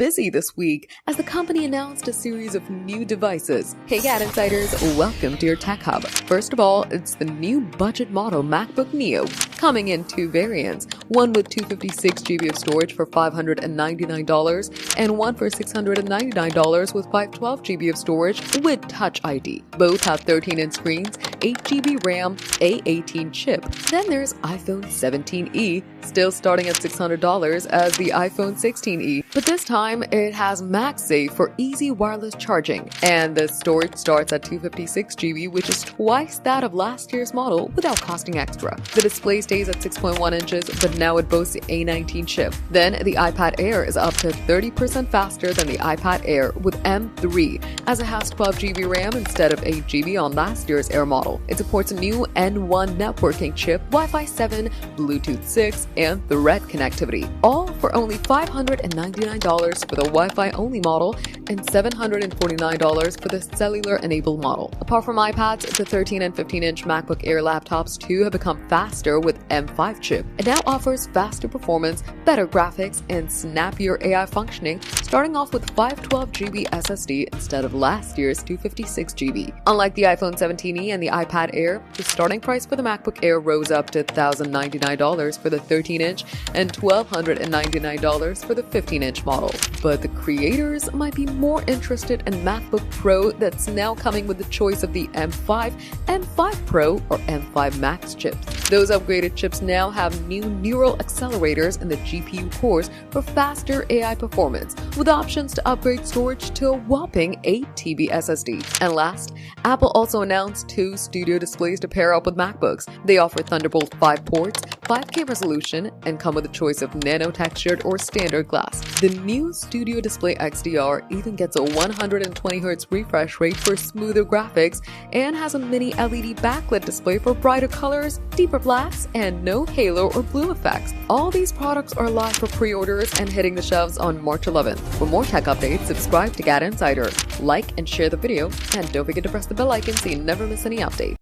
busy this week as the company announced a series of new devices. Hey GadInsiders, welcome to your Tech Hub. First of all, it's the new budget model MacBook Neo, coming in two variants, one with 256GB of storage for $599 and one for $699 with 512GB of storage with Touch ID. Both have 13-inch screens, 8GB RAM, A18 chip. Then there's iPhone 17e, still starting at $600 as the iPhone 16e, but this time it has MagSafe for easy wireless charging, and the storage starts at 256GB, which is twice that of last year's model without costing extra. The display stays at 6.1 inches, but now it boasts the A19 chip. Then the iPad Air is up to 30% faster than the iPad Air with M3, as it has 12GB RAM instead of 8GB on last year's Air model. It supports a new N1 networking chip, Wi-Fi 7, Bluetooth 6, and Thread connectivity, all for only $599 for the Wi-Fi only model and $749 for the cellular-enabled model. Apart from iPads, the 13 and 15-inch MacBook Air laptops too have become faster with M5 chip. It now offers faster performance, better graphics, and snappier AI functioning, starting off with 512GB SSD instead of last year's 256GB. Unlike the iPhone 17e and the iPad Air, the starting price for the MacBook Air rose up to $1,099 for the 13-inch and $1,299 for the 15-inch model. But the creators might be more interested in MacBook Pro that's now coming with the choice of the M5, M5 Pro, or M5 Max chips. Those upgraded chips now have new neural accelerators in the GPU cores for faster AI performance, with options to upgrade storage to a whopping 8TB SSD. And last, Apple also announced two studio displays to pair up with MacBooks. They offer Thunderbolt 5 ports, 5K resolution, and come with a choice of nano-textured or standard glass. The new Studio Display XDR even gets a 120Hz refresh rate for smoother graphics and has a mini LED backlit display for brighter colors, deeper blacks, and no halo or blue effects. All these products are live for pre-orders and hitting the shelves on March 11th. For more tech updates, subscribe to GadInsider, like and share the video, and don't forget to press the bell icon so you never miss any updates.